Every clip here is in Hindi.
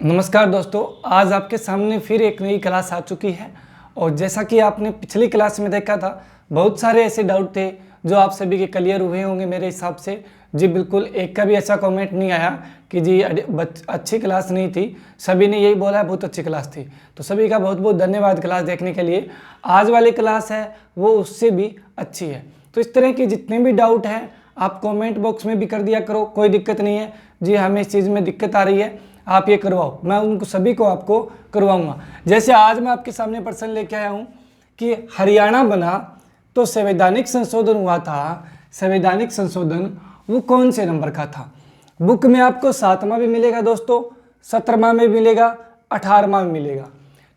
नमस्कार दोस्तों, आज आपके सामने फिर एक नई क्लास आ चुकी है। और जैसा कि आपने पिछली क्लास में देखा था, बहुत सारे ऐसे डाउट थे जो आप सभी के क्लियर हुए होंगे मेरे हिसाब से। जी बिल्कुल, एक का भी ऐसा कमेंट नहीं आया कि जी अच्छी क्लास नहीं थी। सभी ने यही बोला बहुत अच्छी क्लास थी। तो सभी का बहुत बहुत धन्यवाद क्लास देखने के लिए। आज वाली क्लास है वो उससे भी अच्छी है। तो इस तरह के जितने भी डाउट हैं आप कमेंट बॉक्स में भी कर दिया करो, कोई दिक्कत नहीं है। जी हमें इस चीज़ में दिक्कत आ रही है, आप ये करवाओ, मैं उनको सभी को आपको करवाऊंगा। जैसे आज मैं आपके सामने प्रश्न लेके आया हूँ कि हरियाणा बना तो संवैधानिक संशोधन हुआ था, संवैधानिक संशोधन वो कौन से नंबर का था। बुक में आपको 7वां भी मिलेगा दोस्तों, 17वां में मिलेगा, 18वां में मिलेगा।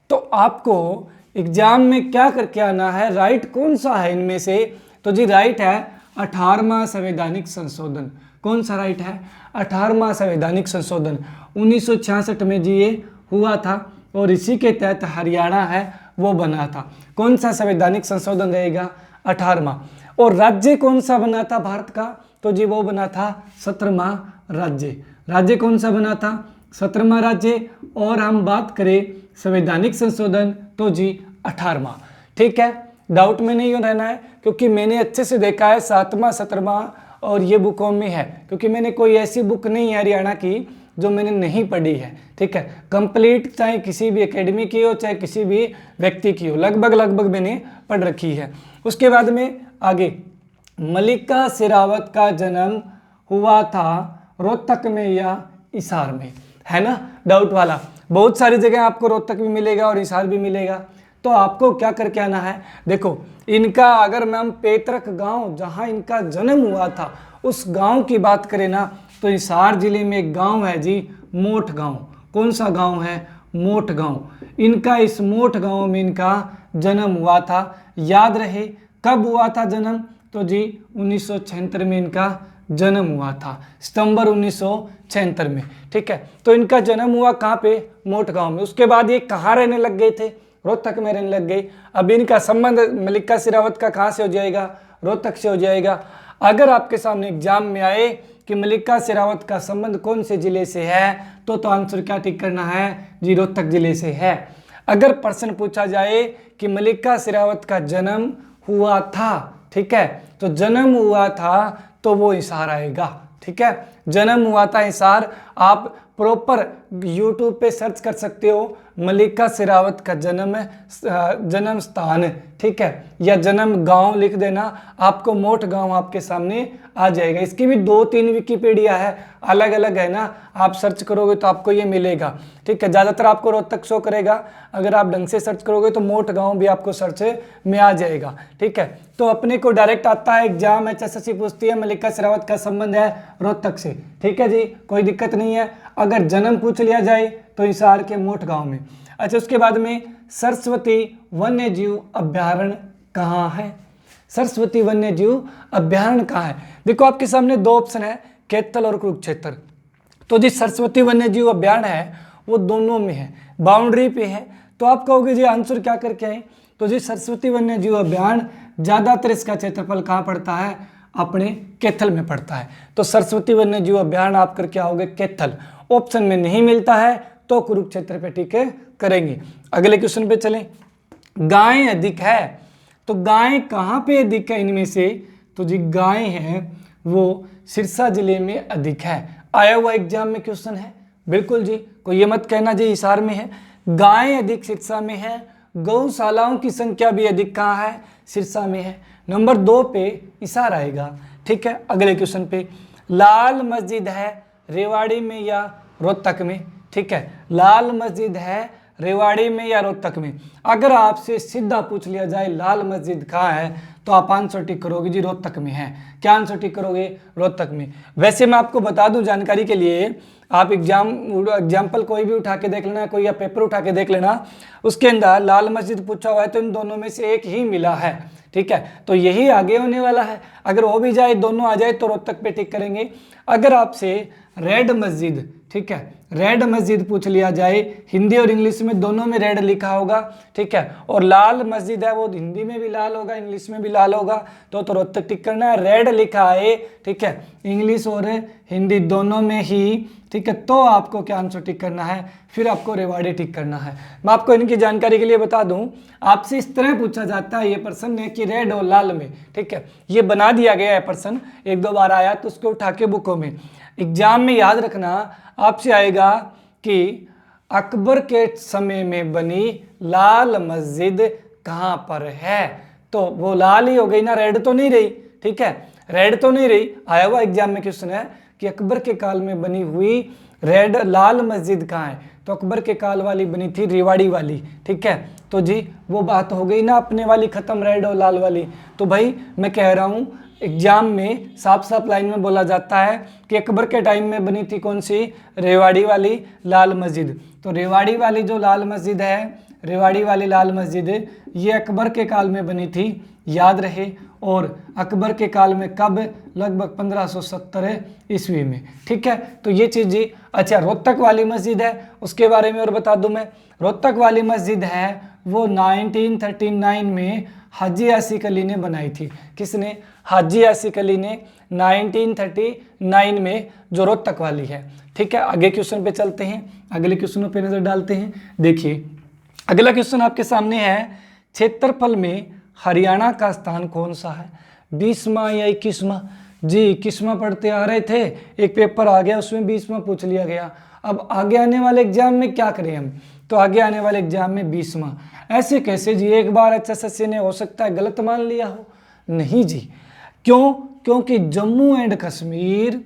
तो आपको एग्जाम में क्या करके आना है, राइट कौन सा है इनमें से। तो जी राइट है 18वां संवैधानिक संशोधन। कौन सा राइट है? 18वां संवैधानिक संशोधन 1966 में जी ये हुआ था और इसी के तहत हरियाणा है वो बना था। कौन सा संवैधानिक संशोधन रहेगा? 18वां। और राज्य कौन सा बना था भारत का? तो जी वो बना था 17वां राज्य। राज्य कौन सा बना था? 17वां राज्य। और हम बात करें संवैधानिक संशोधन तो जी 18वां। ठीक है, डाउट में नहीं रहना है क्योंकि मैंने अच्छे से देखा है 7वां 17वां और ये बुकों में है, क्योंकि मैंने कोई ऐसी बुक नहीं है हरियाणा की जो मैंने नहीं पढ़ी है। ठीक है, कंप्लीट चाहे किसी भी एकेडमी की हो चाहे किसी भी व्यक्ति की हो, लगभग मैंने पढ़ रखी है। उसके बाद में आगे, मल्लिका शेरावत का जन्म हुआ था रोहतक में या हिसार में, है ना डाउट वाला। बहुत सारी जगह आपको रोहतक भी मिलेगा और हिसार भी मिलेगा। तो आपको क्या करके आना है, देखो इनका अगर मैं पैतृक गांव जहां इनका जन्म हुआ था उस गांव की बात करें ना, तो हिसार जिले में एक गांव है जी मोठ गांव। कौन सा गांव है? मोठ गांव। इनका इस मोठ गांव में इनका जन्म हुआ था। याद रहे कब हुआ था जन्म? तो जी 1976 में इनका जन्म हुआ था, सितंबर 1976 में। ठीक है, तो इनका जन्म हुआ कहाँ पे? मोठ गांव में। उसके बाद ये कहाँ रहने लग गए थे? रोहतक में रहने लग गए। अब इनका संबंध मल्लिका शेरावत का कहाँ से हो जाएगा? रोहतक से हो जाएगा। अगर आपके सामने एग्जाम में आए कि मल्लिका शेरावत का संबंध कौन से जिले से है, तो आंसर क्या टिक करना है? जी रोहतक जिले से है। अगर प्रश्न पूछा जाए कि मल्लिका शेरावत का जन्म हुआ था, ठीक है, तो जन्म हुआ था तो वो हिसार आएगा। ठीक है, जन्म हुआ था हिसार। आप प्रॉपर YouTube पे सर्च कर सकते हो मल्लिका शेरावत का जन्म स्थान, ठीक है, या जन्म गांव लिख देना, आपको मोठ गांव आपके सामने आ जाएगा। इसकी भी 2-3 विकिपीडिया है, अलग अलग है ना, आप सर्च करोगे तो आपको ये मिलेगा। ठीक है, ज़्यादातर आपको रोहतक शो करेगा, अगर आप ढंग से सर्च करोगे तो मोठ गांव भी आपको सर्च में आ जाएगा। ठीक है, तो अपने को डायरेक्ट आता है एग्जाम HSSC पूछती है मल्लिका शेरावत का संबंध है रोहतक से। ठीक है जी, कोई दिक्कत नहीं है। अगर जन्म पूछ लिया जाए तो हिसार के मोठ गांव में। अच्छा, उसके बाद में सरस्वती वन्य जीव अभ्यारण्य कहाँ है? सरस्वती वन्य जीव अभ्यारण्य कहाँ है? देखो आपके सामने 2 ऑप्शन है, कैथल और कुरुक्षेत्र। तो जी सरस्वती वन्य जीव अभ्यारण्य है वो दोनों में है, बाउंड्री पे है। तो आप कहोगे जी आंसर क्या करके आए? तो जी सरस्वती वन्य जीव अभ्यारण्य ज्यादातर इसका क्षेत्रफल कहाँ पड़ता है? अपने कैथल में पड़ता है। तो सरस्वती वन्य जीव अभ्यारण्य आप करके आओगे कैथल। ऑप्शन में नहीं मिलता है तो कुरुक्षेत्र पे टिक करेंगे। अगले क्वेश्चन पे चलें। गायें अधिक है, तो गायें कहाँ पे अधिक है इनमें से? तो जी गायें हैं वो सिरसा जिले में अधिक है। आया हुआ एग्जाम में क्वेश्चन है, बिल्कुल जी, कोई ये मत कहना जी हिसार में है। गायें अधिक सिरसा में है। गौशालाओं की संख्या भी अधिक कहाँ है? सिरसा में है। नंबर 2 पे हिसार आएगा। ठीक है, अगले क्वेश्चन पे, लाल मस्जिद है रेवाड़ी में या रोहतक में? ठीक है, लाल मस्जिद है रेवाड़ी में या रोहतक में? अगर आपसे सीधा पूछ लिया जाए लाल मस्जिद कहाँ है, तो आप आंसर टिक करोगे जी रोहतक में है। क्या आंसर टिक करोगे? रोहतक में। वैसे मैं आपको बता दूं जानकारी के लिए, आप एग्जाम्पल कोई भी उठा के देख लेना, कोई या पेपर उठा के देख लेना, उसके अंदर लाल मस्जिद पूछा हुआ है तो इन दोनों में से एक ही मिला है। ठीक है, तो यही आगे होने वाला है। अगर हो भी जाए, दोनों आ जाए तो रोहतक पे टिक करेंगे। अगर आपसे रेड मस्जिद, ठीक है, रेड मस्जिद पूछ लिया जाए, हिंदी और इंग्लिश में दोनों में रेड लिखा होगा, ठीक है, और लाल मस्जिद है वो हिंदी में भी लाल होगा, इंग्लिश में भी लाल होगा, तो रोहतक टिक करना है। रेड लिखा है, ठीक है, इंग्लिश और हिंदी दोनों में ही, ठीक है, तो आपको क्या आंसर टिक करना है, फिर आपको रेवाड़ी टिक करना है। मैं आपको इनकी जानकारी के लिए बता दूं, आपसे इस तरह पूछा जाता है ये प्रश्न है कि रेड और लाल में, ठीक है, ये बना दिया गया है प्रश्न, एक दो बार आया तो उसको उठा के बुकों में, एग्जाम में याद रखना आपसे आएगा कि अकबर के समय में बनी लाल मस्जिद कहाँ पर है, तो वो लाल ही हो गई ना, रेड तो नहीं रही, ठीक है, रेड तो नहीं रही। आया हुआ एग्जाम में क्वेश्चन है कि अकबर के काल में बनी हुई रेड लाल मस्जिद कहाँ है, तो अकबर के काल वाली बनी थी रेवाड़ी वाली, ठीक है, तो जी वो बात हो गई ना अपने वाली खत्म, रेड और लाल वाली। तो भाई मैं कह रहा हूँ एग्जाम में साफ साफ लाइन में बोला जाता है कि अकबर के टाइम में बनी थी कौन सी, रेवाड़ी वाली लाल मस्जिद। तो रेवाड़ी वाली जो लाल मस्जिद है, रेवाड़ी वाली लाल मस्जिद, ये अकबर के काल में बनी थी, याद रहे, और अकबर के काल में कब, लगभग 1570 ईस्वी में, ठीक है, तो ये चीज़ जी। अच्छा, रोहतक वाली मस्जिद है, उसके बारे में और बता दूं मैं, रोहतक वाली मस्जिद है वो 1939 में हाजी आसिक अली ने बनाई थी। किसने, हाजी आसिक अली ने 1939 में जो रोहतक वाली है, ठीक है। आगे क्वेश्चन पे चलते हैं, अगले क्वेश्चनों पे नजर डालते हैं। देखिए अगला क्वेश्चन आपके सामने है, क्षेत्रफल में हरियाणा का स्थान कौन सा है, 20वां या 21वां? जी 21वां पढ़ते आ रहे थे, एक पेपर आ गया उसमें 20वां पूछ लिया गया। अब आगे आने वाले एग्जाम में क्या करें हम, तो आगे आने वाले एग्जाम में 20वां, ऐसे कैसे जी, एक बार HSSC ने हो सकता है गलत मान लिया हो, नहीं जी, क्यों, क्योंकि जम्मू एंड कश्मीर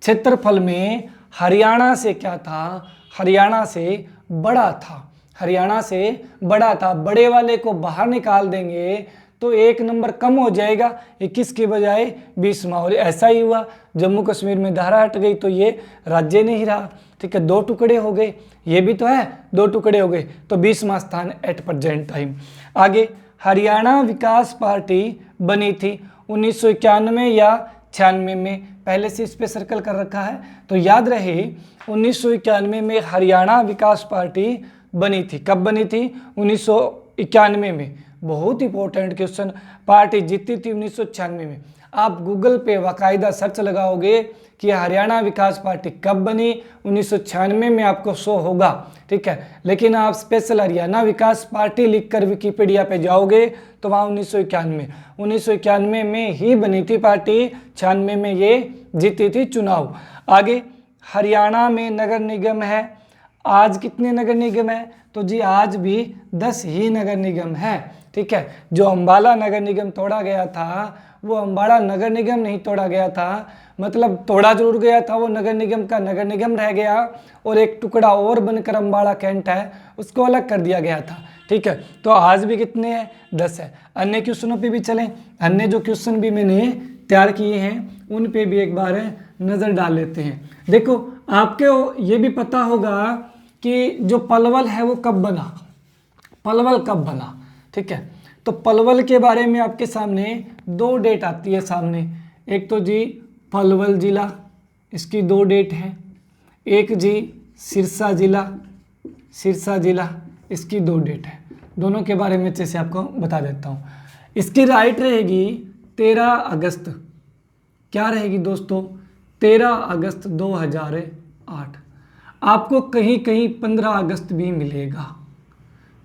क्षेत्रफल में हरियाणा से क्या था, हरियाणा से बड़ा था, हरियाणा से बड़ा था। बड़े वाले को बाहर निकाल देंगे तो एक नंबर कम हो जाएगा, 21 के बजाय 20वां, और ऐसा ही हुआ, जम्मू कश्मीर में धारा हट गई तो ये राज्य नहीं रहा, ठीक है, 2 टुकड़े हो गए, ये भी तो है 2 टुकड़े हो गए, तो 20वां स्थान एट प्रेजेंट टाइम। आगे, हरियाणा विकास पार्टी बनी थी 1991 या 96 में, पहले से इस पे सर्कल कर रखा है, तो याद रहे 1991 में हरियाणा विकास पार्टी बनी थी। कब बनी थी, 1991 में, बहुत इंपॉर्टेंट क्वेश्चन, पार्टी जीती थी 1996 में। आप गूगल पे बाकायदा सर्च लगाओगे कि हरियाणा विकास पार्टी कब बनी, 1996 में आपको शो होगा, ठीक है, लेकिन आप स्पेशल हरियाणा विकास पार्टी लिखकर विकिपीडिया पे जाओगे तो वहाँ 1991 में ही बनी थी पार्टी, 96 में ये जीती थी चुनाव। आगे, हरियाणा में नगर निगम है, आज कितने नगर निगम है, तो जी आज भी 10 ही नगर निगम है, ठीक है। जो अम्बाला नगर निगम तोड़ा गया था वो अम्बाला नगर निगम नहीं तोड़ा गया था, मतलब तोड़ा जरूर गया था, वो नगर निगम का नगर निगम रह गया, और एक टुकड़ा और बनकर अम्बाला कैंट है उसको अलग कर दिया गया था, ठीक है। तो आज भी कितने हैं, 10 है। अन्य क्वेश्चनों पे भी चलें, अन्य जो क्वेश्चन भी मैंने तैयार किए हैं उन पे भी एक बार नज़र डाल लेते हैं। देखो आपको ये भी पता होगा कि जो पलवल है वो कब बना, पलवल कब बना, ठीक है, तो पलवल के बारे में आपके सामने 2 डेट आती है सामने, एक तो जी पलवल जिला, इसकी 2 डेट हैं, एक जी सिरसा जिला, इसकी 2 डेट है, दोनों के बारे में अच्छे से आपको बता देता हूँ। इसकी राइट रहेगी 13 अगस्त, क्या रहेगी दोस्तों, 13 अगस्त 2008। आपको कहीं कहीं 15 अगस्त भी मिलेगा,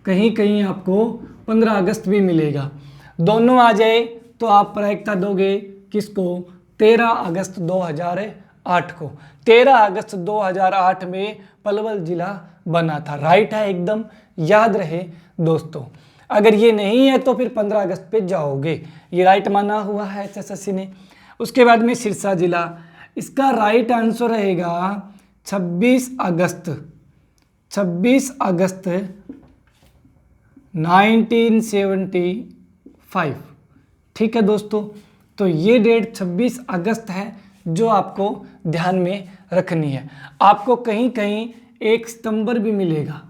कहीं कहीं आपको 15 अगस्त भी मिलेगा, दोनों आ जाए तो आप प्रायिकता दोगे किसको, 13 अगस्त 2008 को। 13 अगस्त 2008 में पलवल जिला बना था, राइट है एकदम, याद रहे दोस्तों। अगर ये नहीं है तो फिर 15 अगस्त पे जाओगे, ये राइट माना हुआ है HSSC ने। उसके बाद में सिरसा जिला, इसका राइट आंसर रहेगा 26 अगस्त 1975, ठीक है दोस्तों। तो ये डेट 26 अगस्त है जो आपको ध्यान में रखनी है। आपको कहीं कहीं 1 सितंबर भी मिलेगा,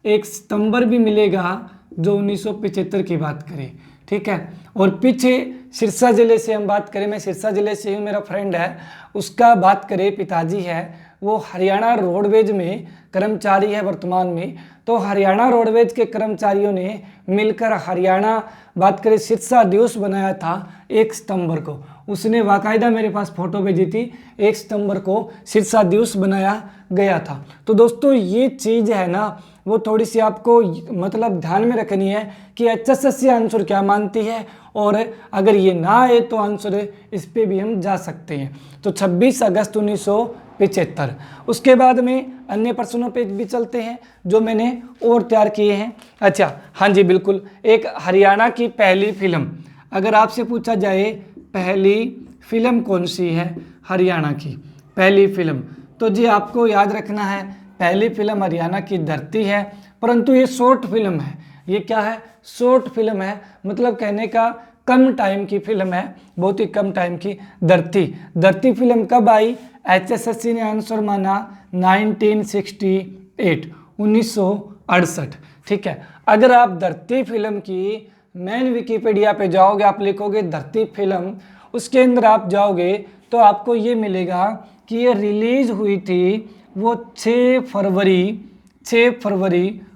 1 सितंबर भी मिलेगा जो 1975 की बात करें, ठीक है। और पीछे सिरसा ज़िले से हम बात करें, मैं सिरसा ज़िले से हूँ, मेरा फ्रेंड है, उसका बात करें, पिताजी है वो हरियाणा रोडवेज में कर्मचारी है वर्तमान में। तो हरियाणा रोडवेज के कर्मचारियों ने मिलकर हरियाणा बात करें सिरसा दिवस बनाया था 1 सितंबर को। उसने बाकायदा मेरे पास फ़ोटो भेजी थी, 1 सितंबर को सिरसा दिवस बनाया गया था। तो दोस्तों ये चीज़ है ना, वो थोड़ी सी आपको मतलब ध्यान में रखनी है कि HSSC आंसर क्या मानती है, और अगर ये ना आए तो आंसर इस पे भी हम जा सकते हैं। तो 26 अगस्त 1975। उसके बाद में अन्य प्रश्नों पे भी चलते हैं जो मैंने और तैयार किए हैं। अच्छा हाँ जी बिल्कुल, एक हरियाणा की पहली फिल्म, अगर आपसे पूछा जाए पहली फिल्म कौन सी है हरियाणा की पहली फिल्म, तो जी आपको याद रखना है पहली फिल्म हरियाणा की धरती है, परंतु ये शॉर्ट फिल्म है। ये क्या है? शॉर्ट फिल्म है, मतलब कहने का कम टाइम की फिल्म है, बहुत ही कम टाइम की। धरती, धरती फिल्म कब आई? HSSC ने आंसर माना 1968, 1968। ठीक है। अगर आप धरती फिल्म की मेन विकिपीडिया पे जाओगे, आप लिखोगे धरती फिल्म, उसके अंदर आप जाओगे तो आपको ये मिलेगा कि ये रिलीज हुई थी वो 6 फरवरी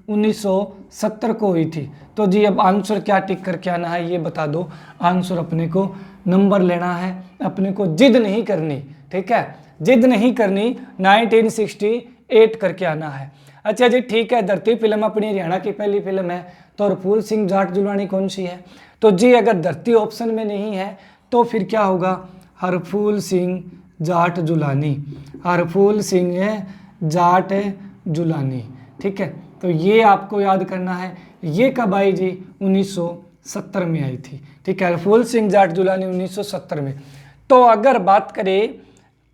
1970 को हुई थी। तो जी अब आंसर क्या टिक करके आना है ये बता दो। आंसर अपने को नंबर लेना है, अपने को जिद नहीं करनी, ठीक है, जिद नहीं करनी, 1968 करके आना है। अच्छा जी ठीक है, धरती फिल्म अपनी हरियाणा की पहली फिल्म है। तो हरफूल सिंह जाट जुलानी कौन सी है? तो जी अगर धरती ऑप्शन में नहीं है तो फिर क्या होगा? Harphool Singh Jat Jolani, Harphool Singh Jat Jolani. ठीक है, तो ये आपको याद करना है। ये कब आई जी? 1970 में आई थी। ठीक है, हरफूल सिंह जाट जुलानी 1970 में। तो अगर बात करें,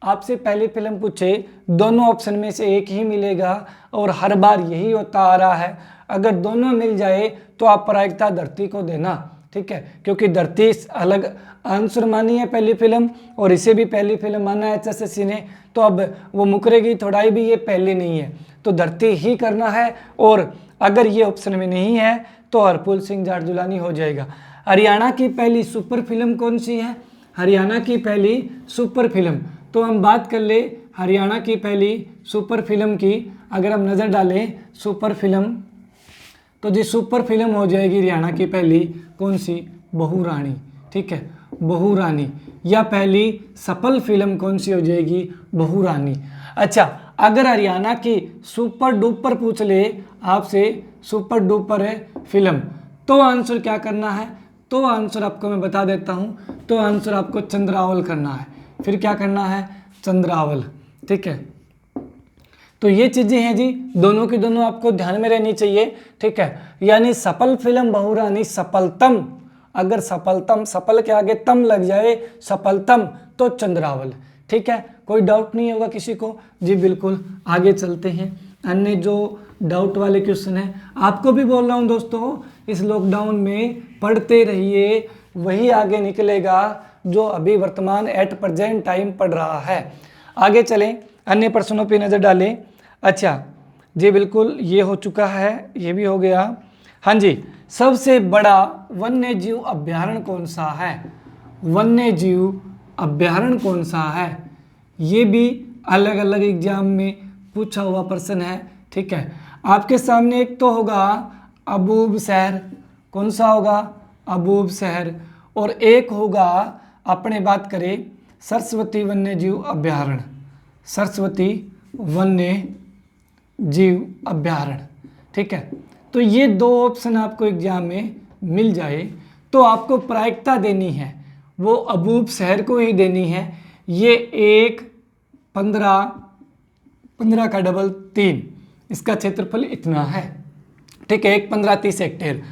आपसे पहली फिल्म पूछे, दोनों ऑप्शन में से एक ही मिलेगा और हर बार यही होता आ रहा है। अगर दोनों मिल जाए तो आप प्रायिकता धरती को देना, ठीक है, क्योंकि धरती अलग आंसर मानी है पहली फिल्म और इसे भी पहली फिल्म माना है HSSC ने, तो अब वो मुकरेगी थोड़ाई भी, ये पहली नहीं है तो धरती ही करना है। और अगर ये ऑप्शन में नहीं है तो हरफूल सिंह जाट जुलानी हो जाएगा। हरियाणा की पहली सुपर फिल्म कौन सी है? हरियाणा की पहली सुपर फिल्म, तो हम बात कर ले हरियाणा की पहली सुपर फिल्म की। अगर हम नज़र डालें सुपर फिल्म, तो जी सुपर फिल्म हो जाएगी हरियाणा की पहली कौन सी? बहू रानी। ठीक है, बहू रानी। या पहली सफल फिल्म कौन सी हो जाएगी? बहू रानी। अच्छा, अगर हरियाणा की सुपर डुपर पूछ ले आपसे, सुपर डुपर है फिल्म, तो आंसर क्या करना है? तो आंसर आपको मैं बता देता हूँ, तो आंसर आपको चंद्रावल करना है। फिर क्या करना है? चंद्रावल। ठीक है, तो ये चीज़ें हैं जी, दोनों की दोनों आपको ध्यान में रहनी चाहिए। ठीक है, यानी सफल फिल्म बहू रानी, सफलतम, अगर सफलतम, सफल के आगे तम लग जाए, सफलतम, तो चंद्रावल। ठीक है, कोई डाउट नहीं होगा किसी को जी? बिल्कुल, आगे चलते हैं। अन्य जो डाउट वाले क्वेश्चन है, आपको भी बोल रहा हूँ दोस्तों, इस लॉकडाउन में पढ़ते रहिए, वही आगे निकलेगा जो अभी वर्तमान एट प्रेजेंट टाइम पढ़ रहा है। आगे चलें, अन्य प्रश्नों पे नज़र डालें। अच्छा जी बिल्कुल, ये हो चुका है, ये भी हो गया। हाँ जी, सबसे बड़ा वन्य जीव अभ्यारण्य कौन सा है? वन्य जीव अभ्यारण्य कौन सा है? ये भी अलग अलग एग्जाम में पूछा हुआ प्रश्न है। ठीक है, आपके सामने एक तो होगा अबूब शहर, कौन सा होगा? अबूब शहर। और एक होगा, अपने बात करें, सरस्वती वन्य जीव अभ्यारण्य, सरस्वती वन्य जीव अभ्यारण्य। ठीक है, तो ये दो ऑप्शन आपको एग्जाम में मिल जाए तो आपको प्रायिकता देनी है, वो अबूब शहर को ही देनी है। ये 1, 15, 15 का डबल 3, इसका क्षेत्रफल इतना है। ठीक है, 1, 15, 30 हेक्टेयर।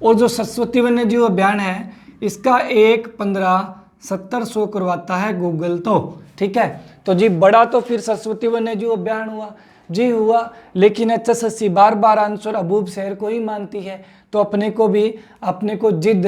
और जो सरस्वती वन्य जीव अभ्यारण्य है, इसका 1, 15, 70 शो करवाता है गूगल। तो ठीक है, तो जी बड़ा तो फिर सरस्वती वन्य जीव अभ्यारण्य हुआ जी, हुआ, लेकिन HSSC बार बार आंसर अबूब शहर को ही मानती है। तो अपने को जिद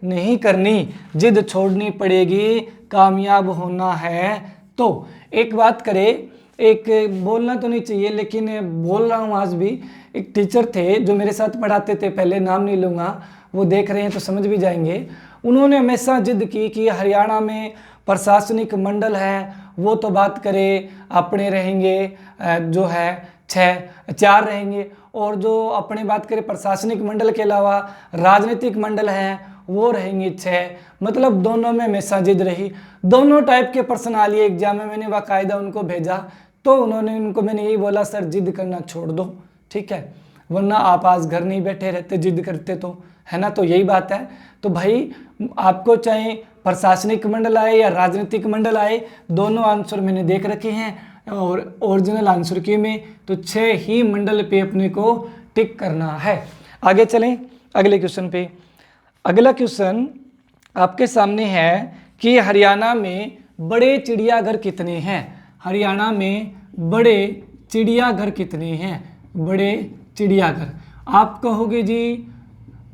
नहीं करनी, जिद छोड़नी पड़ेगी, कामयाब होना है। तो एक बात करें, एक बोलना तो नहीं चाहिए लेकिन बोल रहा हूँ आज भी, एक टीचर थे जो मेरे साथ पढ़ाते थे, पहले नाम नहीं लूँगा, वो देख रहे हैं तो समझ भी जाएंगे। उन्होंने हमेशा जिद की कि हरियाणा में प्रशासनिक मंडल है वो तो बात करें अपने रहेंगे जो है 4 रहेंगे, और जो अपने बात करें प्रशासनिक मंडल के अलावा राजनीतिक मंडल हैं वो रहेंगे 6। मतलब दोनों में हमेशा जिद रही। दोनों टाइप के प्रश्न आ लिए एग्जाम में, मैंने बाकायदा उनको भेजा तो उनको मैंने यही बोला सर जिद करना छोड़ दो, ठीक है, वरना आप आज घर नहीं बैठे रहते जिद करते तो, है ना। तो यही बात है। तो भाई आपको चाहे प्रशासनिक मंडल आए या राजनीतिक मंडल आए, दोनों आंसर मैंने देख रखे हैं और ओरिजिनल आंसर की में, तो 6 ही मंडल पे अपने को टिक करना है। आगे चलें अगले क्वेश्चन पे। अगला क्वेश्चन आपके सामने है कि हरियाणा में बड़े चिड़ियाघर कितने हैं। हरियाणा में बड़े चिड़ियाघर कितने हैं। बड़े चिड़ियाघर आप कहोगे जी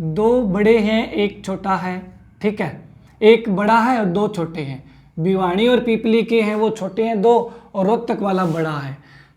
2 बड़े हैं 1 छोटा है, ठीक है, 1 बड़ा है और 2 छोटे हैं। भिवानी और पीपली के हैं वो छोटे हैं 2 और रोहतक वाला बड़ा है।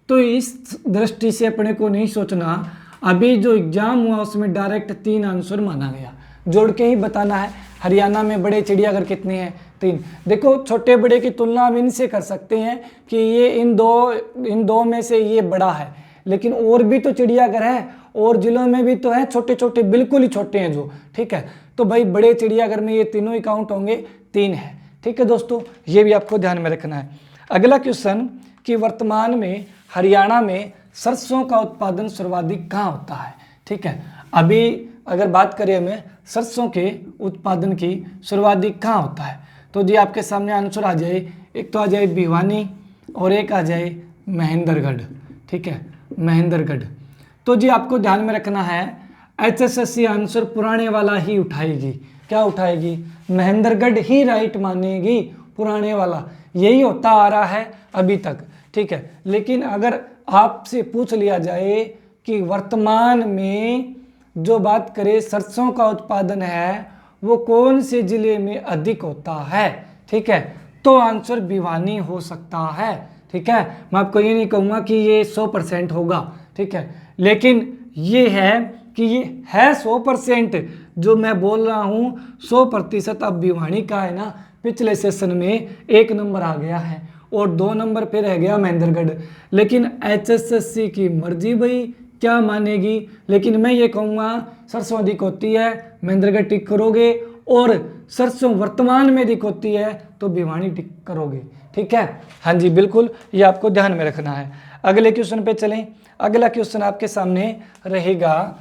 तो इस दृष्टि से अपने को नहीं सोचना, अभी जो एग्जाम हुआ उसमें डायरेक्ट 3 आंसर माना गया, जोड़ के ही बताना है। हरियाणा में बड़े चिड़ियाघर कितने हैं 3। देखो छोटे बड़े की तुलना हम इनसे कर सकते हैं कि ये इन दो में से ये बड़ा है, लेकिन और भी तो चिड़ियाघर है और जिलों में भी तो है छोटे छोटे, बिल्कुल ही छोटे हैं जो, ठीक है। तो भाई बड़े चिड़ियाघर में ये तीनों ही काउंट होंगे, 3 है, ठीक है दोस्तों, ये भी आपको ध्यान में रखना है। अगला क्वेश्चन कि वर्तमान में हरियाणा में सरसों का उत्पादन सर्वाधिक कहाँ होता है, ठीक है। अभी अगर बात करें हमें सरसों के उत्पादन की सर्वाधिक कहाँ होता है, तो जी आपके सामने आंसर आ जाए, एक तो आ जाए भिवानी और एक आ जाए महेंद्रगढ़, ठीक है, महेंद्रगढ़। तो जी आपको ध्यान में रखना है HSSC आंसर पुराने वाला ही उठाएगी। क्या उठाएगी? महेंद्रगढ़ ही राइट मानेगी, पुराने वाला यही होता आ रहा है अभी तक, ठीक है। लेकिन अगर आपसे पूछ लिया जाए कि वर्तमान में जो बात करें सरसों का उत्पादन है वो कौन से जिले में अधिक होता है, ठीक है, तो आंसर भिवानी हो सकता है, ठीक है। मैं आपको ये नहीं कहूँगा कि ये 100% होगा, ठीक है, लेकिन ये है कि ये है 100%। जो मैं बोल रहा हूँ 100% अब भिवानी का है ना, पिछले सेशन में 1 नंबर आ गया है और 2 नंबर पे रह गया महेंद्रगढ़। लेकिन HSSC की मर्जी भाई क्या मानेगी, लेकिन मैं ये कहूँगा सरसों अधिक होती है, महेंद्रगढ़ टिक करोगे, और सरसों वर्तमान में अधिक होती है तो भिवानी टिक करोगे, ठीक है। हाँ जी बिल्कुल, ये आपको ध्यान में रखना है। अगले क्वेश्चन पे चलें। अगला क्वेश्चन आपके सामने रहेगा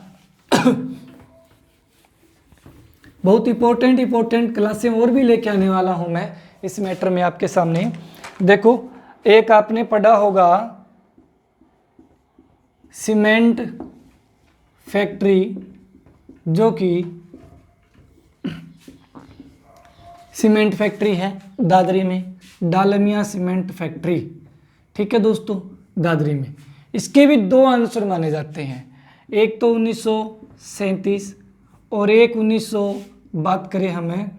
बहुत इंपॉर्टेंट क्लासें और भी लेके आने वाला हूं मैं इस मैटर में आपके सामने। देखो एक आपने पढ़ा होगा सीमेंट फैक्ट्री, जो कि सीमेंट फैक्ट्री है दादरी में, डालमिया सीमेंट फैक्ट्री, ठीक है दोस्तों, दादरी में। इसके भी 2 आंसर माने जाते हैं, एक तो 1937 और एक 1900 बात करें हमें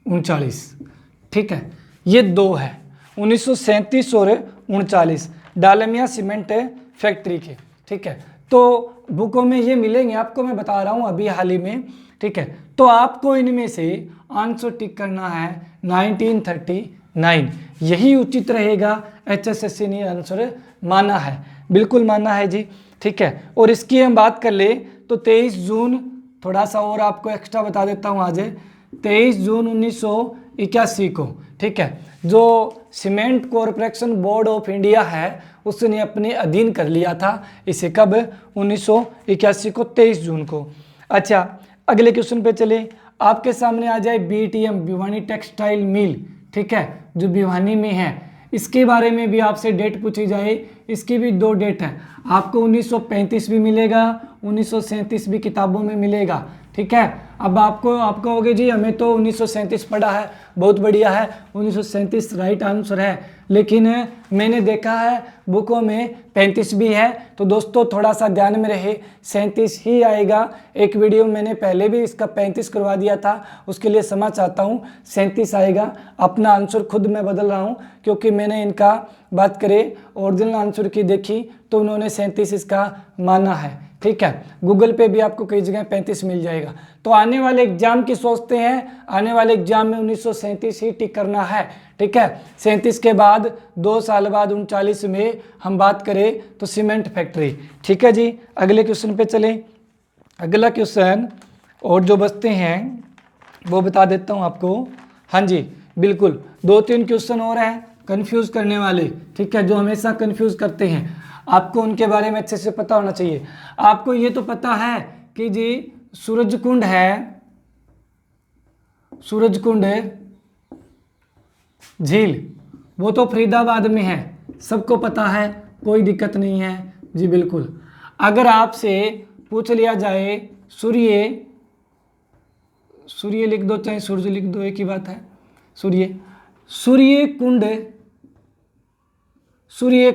39, ठीक है, ये 2 है 1937 और 39 डालमिया सीमेंट फैक्ट्री के, ठीक है। तो बुकों में ये मिलेंगे आपको, मैं बता रहा हूँ अभी हाल ही में, ठीक है। तो आपको इनमें से आंसर टिक करना है 1939, यही उचित रहेगा। HSSC ने आंसर माना है, बिल्कुल माना है जी, ठीक है। और इसकी हम बात कर ले तो 23 जून, थोड़ा सा और आपको एक्स्ट्रा बता देता हूँ आज, 23 जून 1981 को, ठीक है, जो cement corporation board of India है उसने अपने अधीन कर लिया था इसे। कब? 1981 को 23 जून को। अच्छा अगले क्वेश्चन पे चले। आपके सामने आ जाए BTM भिवानी टेक्सटाइल मिल, ठीक है, जो भिवानी में है। इसके बारे में भी आपसे डेट पूछी जाए, इसकी भी 2 डेट है, आपको 1935 भी मिलेगा, 1937 भी किताबों में मिलेगा, ठीक है। अब आप कहोगे जी हमें तो 1937 पढ़ा है, बहुत बढ़िया है, 1937 राइट आंसर है, लेकिन मैंने देखा है बुकों में 35 भी है। तो दोस्तों थोड़ा सा ध्यान में रहे, 37 ही आएगा। एक वीडियो मैंने पहले भी इसका 35 करवा दिया था, उसके लिए क्षमा चाहता हूँ, 37 आएगा। अपना आंसर खुद मैं बदल रहा हूँ, क्योंकि मैंने इनका बात करे ओरिजिनल आंसर की देखी तो उन्होंने 37 इसका माना है। ठीक है, गूगल पे भी आपको कई जगह 35 मिल जाएगा। तो आने वाले एग्जाम की सोचते हैं, आने वाले एग्जाम में 1937 ही टिक करना है। ठीक है, 37 के बाद 2 साल बाद 39 में हम बात करें तो सीमेंट फैक्ट्री। ठीक है जी, अगले क्वेश्चन पे चलें। अगला क्वेश्चन और जो बचते हैं वो बता देता हूँ आपको। हाँ जी बिल्कुल, 2-3 क्वेश्चन और हैं कंफ्यूज करने वाले। ठीक है, जो हमेशा कंफ्यूज करते हैं, आपको उनके बारे में अच्छे से पता होना चाहिए। आपको ये तो पता है कि जी सूरजकुंड है, सूरजकुंड झील, वो तो फरीदाबाद में है, सबको पता है, कोई दिक्कत नहीं है जी बिल्कुल। अगर आपसे पूछ लिया जाए सूर्य लिख दो चाहे सूर्य लिख दो, एक ही बात है, सूर्य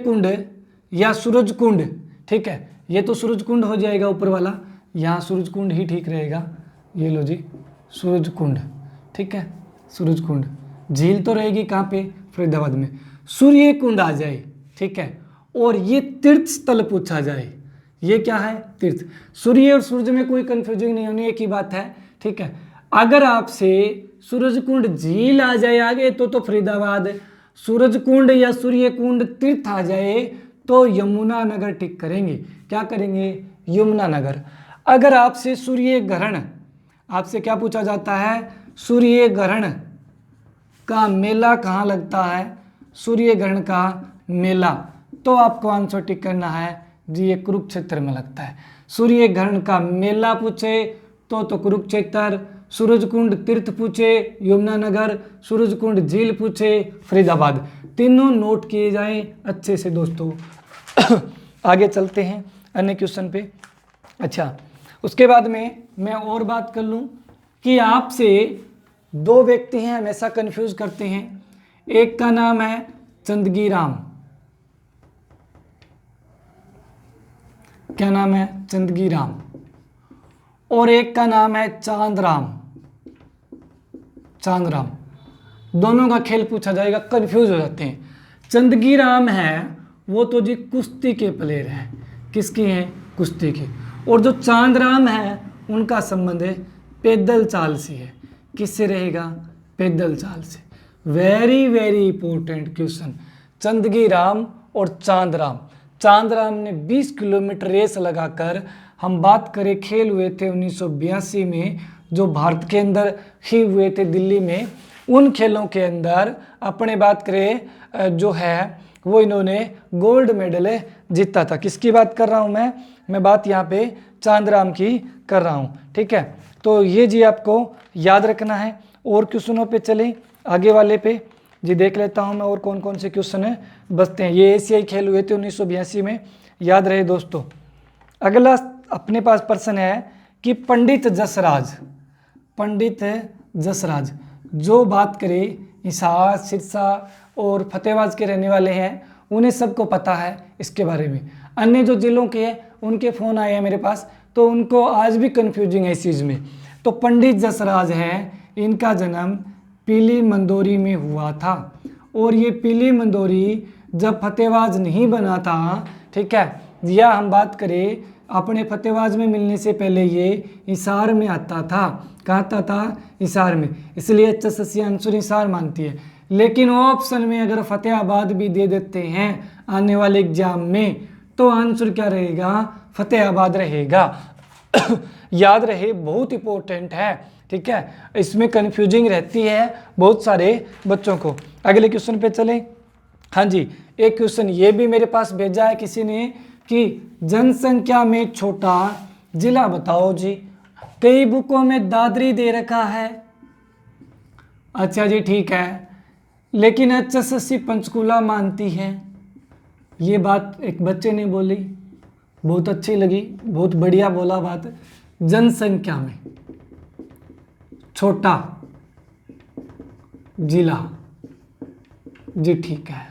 कुंड या सूरजकुंड। ठीक है, ये तो सूरजकुंड हो जाएगा ऊपर वाला, यहाँ सूरजकुंड ही ठीक रहेगा। ये लो जी सूरजकुंड। ठीक है, सूरजकुंड झील तो रहेगी कहाँ पे, फरीदाबाद में। सूर्यकुंड आ जाए, ठीक है, और ये तीर्थ स्थल पूछा जाए, ये क्या है, तीर्थ। सूर्य और सूरज में कोई कंफ्यूजिंग नहीं होनी, एक ही बात है। ठीक है, अगर आपसे सूरजकुंड झील आ जाए आगे तो फरीदाबाद, सूरजकुंड या सूर्यकुंड तीर्थ आ जाए तो यमुना नगर टिक करेंगे। क्या करेंगे, यमुना नगर। अगर आपसे सूर्य ग्रहण, आपसे क्या पूछा जाता है, सूर्य ग्रहण का मेला कहाँ लगता है, सूर्य ग्रहण का मेला, तो आपको आंसर टिक करना है जी, ये कुरुक्षेत्र में लगता है। सूर्य ग्रहण का मेला पूछे तो कुरुक्षेत्र, सूरजकुंड तीर्थ पूछे यमुना नगर, सूरजकुंड झील पूछे फरीदाबाद। तीनों नोट किए जाएं अच्छे से दोस्तों। आगे चलते हैं अन्य क्वेश्चन पे। अच्छा, उसके बाद में मैं और बात कर लूं कि आपसे 2 व्यक्ति हैं हमेशा कंफ्यूज करते हैं। एक का नाम है चंदगी राम, क्या नाम है, चंदगी राम, और एक का नाम है चांद राम। दोनों का खेल पूछा जाएगा, कंफ्यूज हो जाते हैं। चंदगी राम है वो तो जी कुश्ती के प्लेयर हैं, किसके हैं, कुश्ती के। और जो चांद राम है उनका संबंध है पैदल चाल से है, किससे रहेगा, पैदल चाल से। Very very important question. Chandgi Ram और चांद राम ने 20 किलोमीटर रेस लगाकर, हम बात करें खेल हुए थे 1982 में, जो भारत के अंदर ही हुए थे दिल्ली में। उन खेलों के अंदर अपने बात करें जो है वो इन्होंने गोल्ड मेडल जीता था। किसकी बात कर रहा हूँ मैं बात यहाँ पे चांद राम की कर रहा हूँ। ठीक है, तो ये जी आपको याद रखना है। और क्वेश्चनों पे चले, आगे वाले पे जी देख लेता हूँ मैं और कौन कौन से क्वेश्चन बचते हैं। ये एशियाई खेल हुए थे 1982 में, याद रहे दोस्तों। अगला अपने पास प्रश्न है कि पंडित जसराज जो बात करें हिसार, सिरसा और फतेहाबाद के रहने वाले हैं, उन्हें सबको पता है इसके बारे में। अन्य जो जिलों के हैं उनके फ़ोन आए हैं मेरे पास, तो उनको आज भी कंफ्यूजिंग है इस चीज़ में। तो पंडित जसराज हैं, इनका जन्म पीली मंदोरी में हुआ था, और ये पीली मंदोरी जब फतेहाबाद नहीं बना था, ठीक है, या हम बात करें अपने फतेहाबाद में मिलने से पहले ये हिसार में आता था। कहाँ आता था, हिसार में, इसलिए HSSC आंसर हिसार मानती है। लेकिन ऑप्शन में अगर फतेहाबाद भी दे देते हैं आने वाले एग्जाम में, तो आंसर क्या रहेगा, फतेहाबाद रहेगा। याद रहे, बहुत इंपॉर्टेंट है। ठीक है, इसमें कंफ्यूजिंग रहती है बहुत सारे बच्चों को। अगले क्वेश्चन पे चलें। हाँ जी, एक क्वेश्चन ये भी मेरे पास भेजा है किसी ने कि जनसंख्या में छोटा जिला बताओ जी। कई बुकों में दादरी दे रखा है, अच्छा जी ठीक है, लेकिन HSSC पंचकुला मानती है। ये बात एक बच्चे ने बोली, बहुत अच्छी लगी, बहुत बढ़िया बोला बात। जनसंख्या में छोटा जिला। जी ठीक है।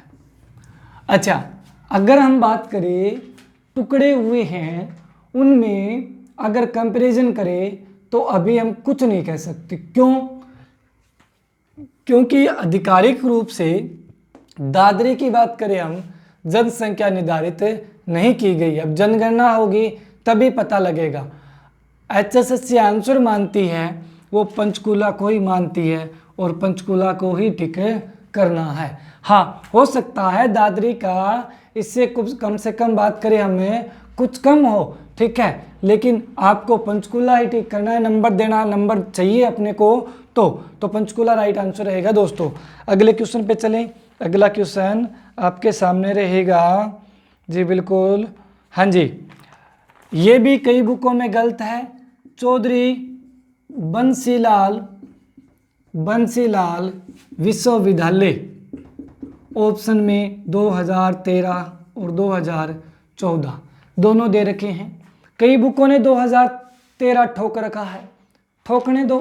अच्छा, अगर हम बात करें टुकड़े हुए हैं, उनमें अगर कंपैरिजन करें तो अभी हम कुछ नहीं कह सकते। क्यों? क्योंकि आधिकारिक रूप से दादरी की बात करें हम, जनसंख्या निर्धारित नहीं की गई। अब जनगणना होगी तभी पता लगेगा। HSSC आंसर मानती है वो पंचकूला को ही मानती है और पंचकूला को ही टिक करना है। हाँ, हो सकता है दादरी का इससे कुछ कम से कम बात करें हमें कुछ कम हो, ठीक है, लेकिन आपको पंचकूला ही ठीक करना है, नंबर देना, नंबर चाहिए अपने को, तो पंचकूला राइट आंसर रहेगा दोस्तों। अगले क्वेश्चन पे चलें। अगला क्वेश्चन आपके सामने रहेगा जी, बिल्कुल, हाँ जी, ये भी कई बुकों में गलत है। चौधरी बंसीलाल विश्वविद्यालय ऑप्शन में 2013 और 2014 दोनों दे रखे हैं। कई बुकों ने 2013 ठोक रखा है, ठोकने दो।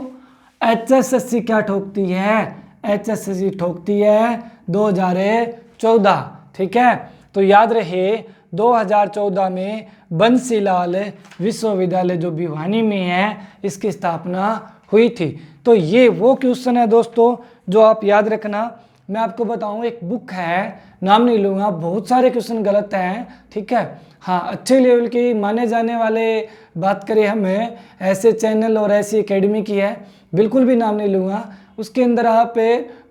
HSSC क्या ठोकती है? HSSC ठोकती है 2014, ठीक है। तो याद रहे 2014 में बंसीलाल विश्वविद्यालय जो भिवानी में है, इसकी स्थापना हुई थी। तो ये वो क्वेश्चन है दोस्तों जो आप याद रखना। मैं आपको बताऊं, एक बुक है, नाम नहीं लूँगा, बहुत सारे क्वेश्चन गलत हैं, ठीक है। हाँ, अच्छे लेवल की माने जाने वाले बात करें हमें, ऐसे चैनल और ऐसी एकेडमी की है, बिल्कुल भी नाम नहीं लूँगा। उसके अंदर आप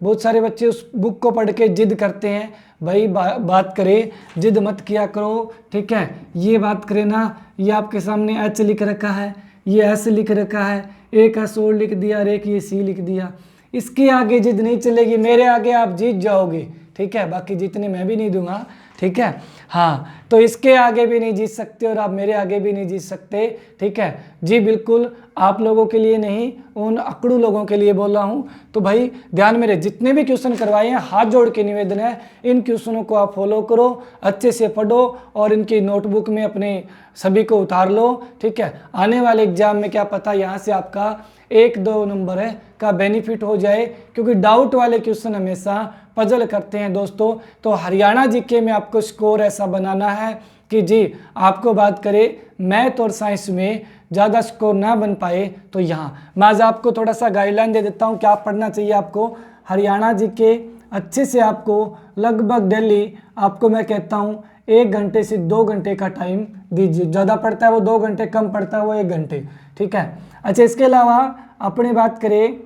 बहुत सारे बच्चे उस बुक को पढ़ के जिद करते हैं, भाई बात करें, जिद मत किया करो, ठीक है। ये बात करें ना, ये आपके सामने H लिख रखा है, ये S लिख रखा है, एक S और लिख दिया और एक ये C लिख दिया। इसके आगे जिद नहीं चलेगी, मेरे आगे आप जीत जाओगे, ठीक है, बाकी जीतने मैं भी नहीं दूंगा, ठीक है। हाँ, तो इसके आगे भी नहीं जीत सकते और आप मेरे आगे भी नहीं जीत सकते, ठीक है जी। बिल्कुल आप लोगों के लिए नहीं, उन अकड़ू लोगों के लिए बोल रहा हूँ। तो भाई ध्यान में रहे, जितने भी क्वेश्चन करवाए हैं, हाथ जोड़ के निवेदन है, इन क्वेश्चनों को आप फॉलो करो, अच्छे से पढ़ो और इनकी नोटबुक में अपने सभी को उतार लो, ठीक है। आने वाले एग्जाम में क्या पता यहाँ से आपका 1-2 नंबर है का बेनिफिट हो जाए, क्योंकि डाउट वाले क्वेश्चन हमेशा पजल करते हैं दोस्तों। तो हरियाणा जीके में आपको स्कोर ऐसा बनाना है कि जी आपको बात करें मैथ और साइंस में ज़्यादा स्कोर ना बन पाए, तो यहाँ मैं आज आपको थोड़ा सा गाइडलाइन दे देता हूँ क्या पढ़ना चाहिए आपको। हरियाणा जीके अच्छे से आपको लगभग डेली आपको मैं कहता हूँ 1 घंटे से 2 घंटे का टाइम दीजिए। ज़्यादा पढ़ता है वो 2 घंटे, कम पढ़ता है वो 1 घंटे, ठीक है। अच्छा, इसके अलावा अपने बात करें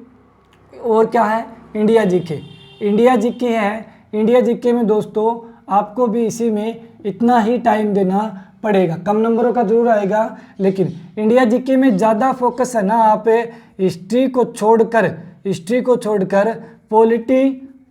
और क्या है, इंडिया जीके। इंडिया जीके है, इंडिया जीके में दोस्तों आपको भी इसी में इतना ही टाइम देना पड़ेगा, कम नंबरों का जरूर आएगा, लेकिन इंडिया जीके में ज़्यादा फोकस है ना, आप हिस्ट्री को छोड़कर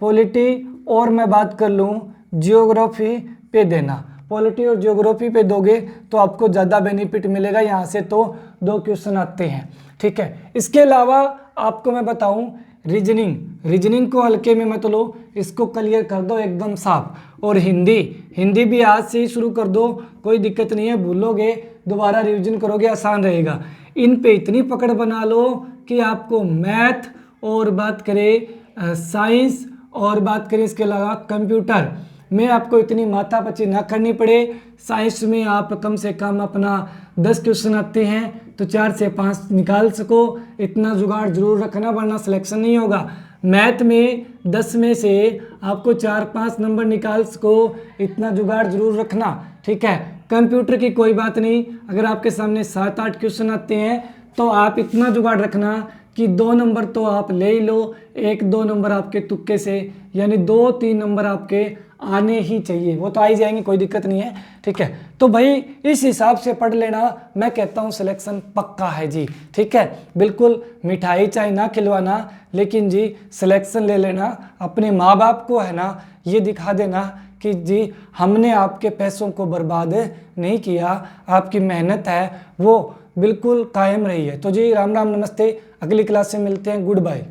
पॉलिटी और मैं बात कर लूँ जियोग्राफी पे देना। पॉलिटी और जियोग्राफी पे दोगे तो आपको ज़्यादा बेनिफिट मिलेगा। यहाँ से तो 2 क्वेश्चन आते हैं, ठीक है। इसके अलावा आपको मैं बताऊं रीजनिंग को हल्के में मत लो, इसको क्लियर कर दो एकदम साफ। और हिंदी भी आज से ही शुरू कर दो, कोई दिक्कत नहीं है, भूलोगे दोबारा रिवीजन करोगे आसान रहेगा। इन पे इतनी पकड़ बना लो कि आपको मैथ और बात करें साइंस और बात करें इसके अलावा कंप्यूटर में आपको इतनी माथापच्ची ना करनी पड़े। साइंस में आप कम से कम अपना 10 क्वेश्चन आते हैं तो 4 से 5 निकाल सको, इतना जुगाड़ जरूर रखना वरना सिलेक्शन नहीं होगा। मैथ में 10 में से आपको 4-5 नंबर निकाल सको, इतना जुगाड़ जरूर रखना, ठीक है। कंप्यूटर की कोई बात नहीं, अगर आपके सामने 7-8 क्वेश्चन आते हैं तो आप इतना जुगाड़ रखना कि 2 नंबर तो आप ले ही लो, 1-2 नंबर आपके तुक्के से, यानी 2-3 नंबर आपके आने ही चाहिए, वो तो आ ही जाएंगे, कोई दिक्कत नहीं है, ठीक है। तो भाई इस हिसाब से पढ़ लेना, मैं कहता हूँ सिलेक्शन पक्का है जी, ठीक है। बिल्कुल मिठाई चाहे ना खिलवाना, लेकिन जी सिलेक्शन ले लेना। अपने माँ बाप को है ना ये दिखा देना कि जी हमने आपके पैसों को बर्बाद नहीं किया, आपकी मेहनत है वो बिल्कुल कायम रही है। तो जी राम राम, नमस्ते, अगली क्लास से मिलते हैं, गुड बाय।